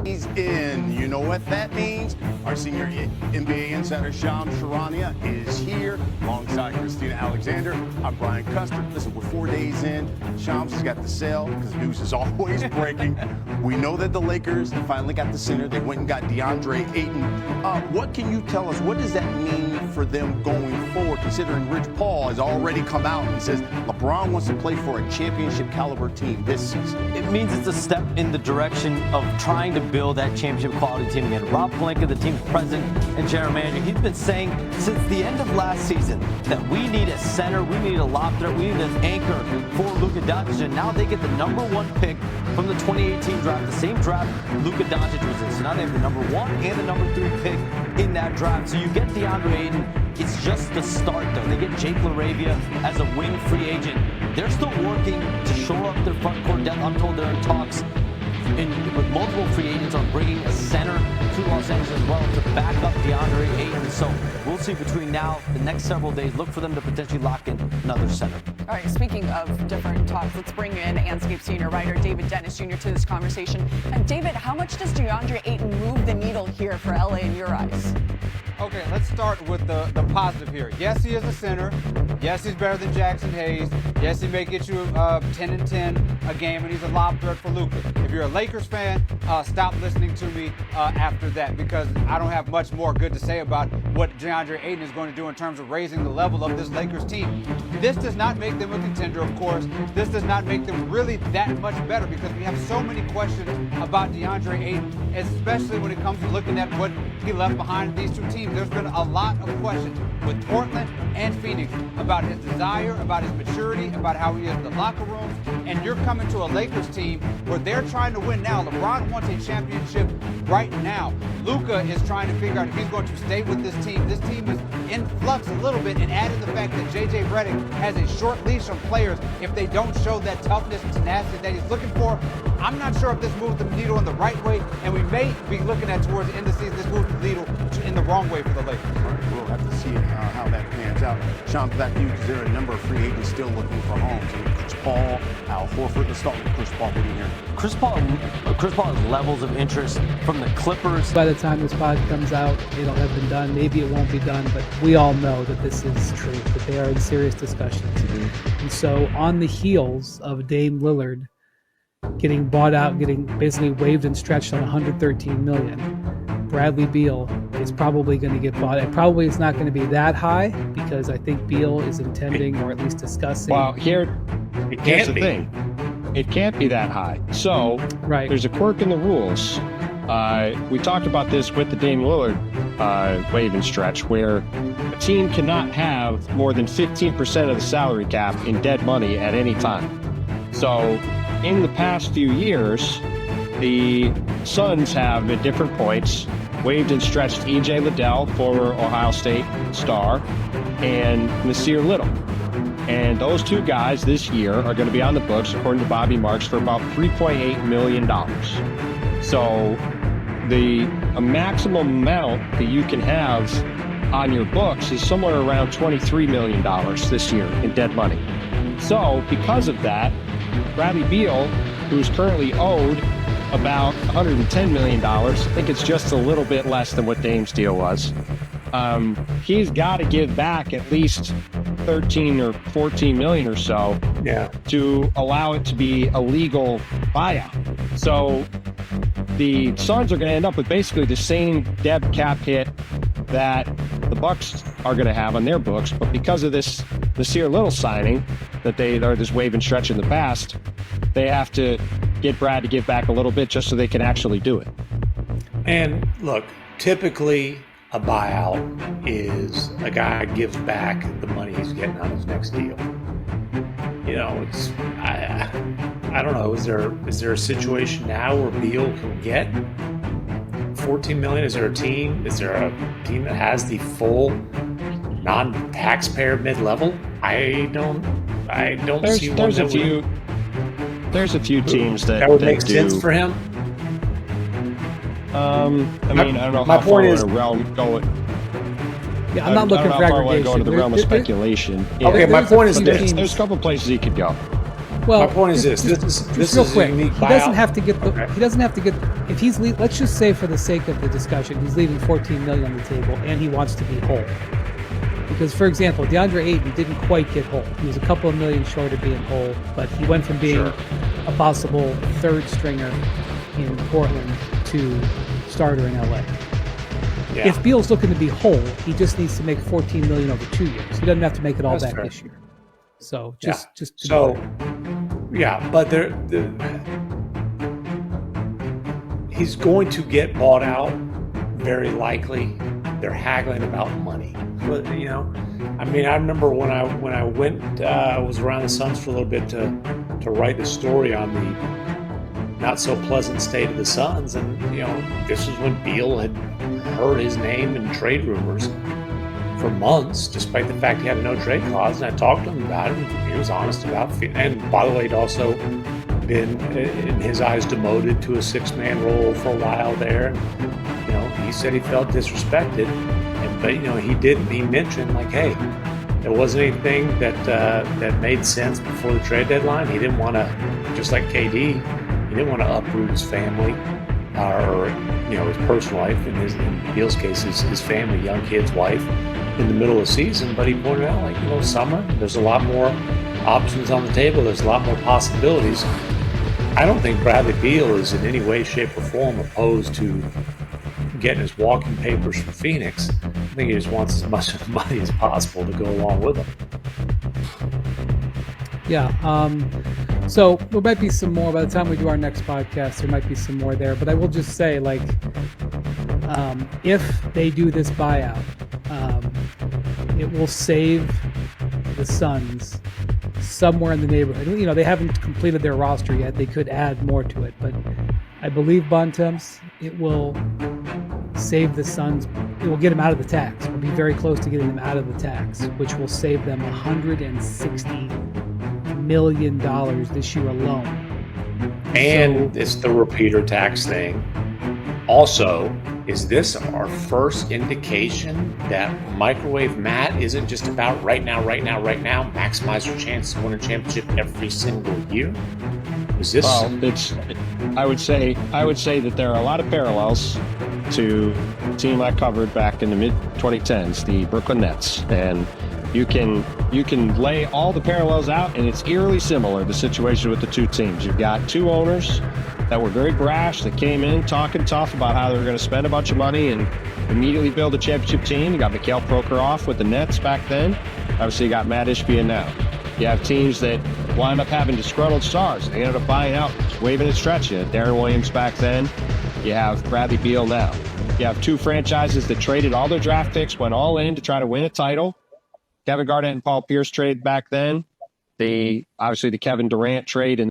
He's in. You know what that means? Our senior NBA insider, Shams Charania, is here alongside Christina Alexander. I'm Brian Custer. Listen, we're 4 days in. Shams has got the sale because news is always breaking. We know that the Lakers finally got the center. They went and got DeAndre Ayton. What can you tell us? What does that mean for them going forward, considering Rich Paul has already come out and says LeBron wants to play for a championship caliber team this season? It means it's a step in the direction of trying to build that championship quality team again. Rob Pelinka, the team's president and general manager, he's been saying since the end of last season that we need a center, we need a lob threat, we need an anchor for Luka Doncic, and now they get the #1 pick from the 2018 draft, the same draft Luka Doncic was in. So now they have the #1 and the #3 pick in that draft. So you get DeAndre Ayton. It's just the start, though. They get Jake LaRavia as a wing free agent. They're still working to shore up their front court depth. I'm told they're in talks with multiple free agents on bringing a center to Los Angeles as well to back up DeAndre Ayton. So we'll see between now, the next several days, look for them to potentially lock in another center. All right, speaking of different talks, let's bring in Anscape senior writer David Dennis Jr. to this conversation. And David, how much does DeAndre Ayton move the needle here for LA in your eyes? Okay, let's start with the positive here. Yes, he is a center. Yes, he's better than Jackson Hayes. Yes, he may get you 10 and 10 a game, and he's a lob threat for Luka. If you're a Lakers fan, stop listening to me after that, because I don't have much more good to say about what DeAndre Ayton is going to do in terms of raising the level of this Lakers team. This does not make them a contender, of course. This does not make them really that much better, because we have so many questions about DeAndre Ayton, especially when it comes to looking at what he left behind in these two teams. There's been a lot of questions with Portland and Phoenix about his desire, about his maturity, about how he is in the locker room. And you're coming to a Lakers team where they're trying to win now. LeBron wants a championship right now. Luka is trying to figure out if he's going to stay with this team. This team is in flux a little bit, and added the fact that J.J. Redick has a short leash on players if they don't show that toughness and tenacity that he's looking for. I'm not sure if this moves the needle in the right way, and we may be looking at towards the end of the season this moves the needle in the wrong way for the Lakers. All right, we'll have to see how that pans out. Sean, back to you, because there are a number of free agents still looking for homes. I mean, Chris Paul, Al Horford. Let's start with Chris Paul. What do you hear? Chris Paul has levels of interest from the Clippers. By the time this pod comes out, it'll have been done. Maybe it won't be done, but we all know that this is true, that they are in serious discussions. Mm-hmm. And so on the heels of Dame Lillard getting bought out, getting basically waived and stretched on $113 million, Bradley Beal is probably going to get bought. It probably is not going to be that high, because I think Beal is intending, or at least discussing. Well, here's the thing. It can't be that high. So there's a quirk in the rules. We talked about this with the Dame Lillard waive and stretch, where a team cannot have more than 15% of the salary cap in dead money at any time. So in the past few years, the Suns have, at different points, waived and stretched E.J. Liddell, former Ohio State star, and Nasir Little. And those two guys this year are going to be on the books, according to Bobby Marks, for about $3.8 million. So a maximum amount that you can have on your books is somewhere around $23 million this year in dead money. So because of that, Bradley Beal, who's currently owed about $110 million, I think it's just a little bit less than what Dame's deal was, he's got to give back at least 13 or 14 million or so to allow it to be a legal buyout. So the Suns are going to end up with basically the same dead cap hit that the Bucks are going to have on their books, but because of this Nasir Little signing that this wave and stretch in the past, they have to get Brad to give back a little bit just so they can actually do it. And look, typically a buyout is a guy gives back the money he's getting on his next deal. You know, it's I don't know. Is there a situation now where Beal can get $14 million? Is there a team? Is there a team that has the full non-taxpayer mid-level? I don't see one. There's a few teams that would make sense for him. I mean, I don't know how far in a realm go. Yeah, I'm not looking for aggregation. Go into the realm of speculation. Okay, my point is there's a couple places he could go. Well, my point is this is real a quick. unique He doesn't buyout. have to get the. Okay. He doesn't have to get. If he's let's just say for the sake of the discussion, he's leaving $14 million on the table, and he wants to be whole. Because, for example, DeAndre Ayton didn't quite get whole. He was a couple of million short of being whole, but he went from being a possible third stringer in Portland to starter in LA. Yeah. If Beal's looking to be whole, he just needs to make $14 million over 2 years. He doesn't have to make it all back this year. So just but he's going to get bought out, very likely. They're haggling about money. But, I mean, I remember when I went, I was around the Suns for a little bit to write the story on the not so pleasant state of the Suns, and this was when Beal had heard his name in trade rumors for months, despite the fact he had a no trade clause. And I talked to him about it. And he was honest about it. And by the way, he'd also been, in his eyes, demoted to a 6-man role for a while there. He said he felt disrespected, but he mentioned, like, hey, there wasn't anything that made sense before the trade deadline. He didn't want to, just like KD, he didn't want to uproot his family or his personal life. In Beal's case, his family, young kids, wife, in the middle of the season. But he pointed out, like, summer, there's a lot more options on the table. There's a lot more possibilities. I don't think Bradley Beal is in any way, shape, or form opposed to getting his walking papers from Phoenix. I think he just wants as much money as possible to go along with him. Yeah. So there might be some more by the time we do our next podcast. There might be some more there, but I will just say, like, if they do this buyout, it will save the Suns somewhere in the neighborhood. They haven't completed their roster yet. They could add more to it, but I believe, Bontemps, it will save the Suns. It will get them out of the tax. It will be very close to getting them out of the tax, which will save them $160 million this year alone. And it's the repeater tax thing. Also, is this our first indication that Microwave Matt isn't just about right now, maximize your chance to win a championship every single year? Is this? Well, I would say that there are a lot of parallels to a team I covered back in the mid-2010s, the Brooklyn Nets, and you can lay all the parallels out, and it's eerily similar, the situation with the two teams. You've got two owners that were very brash, that came in talking tough about how they were going to spend a bunch of money and immediately build a championship team. You got Mikhail Prokhorov with the Nets back then. Obviously, you got Matt Ishbia now. You have teams that wind up having disgruntled stars. They ended up buying out, waving and stretching. Darren Williams back then. You have Bradley Beal now. You have two franchises that traded all their draft picks, went all in to try to win a title. Kevin Garnett and Paul Pierce trade back then. Obviously the Kevin Durant trade in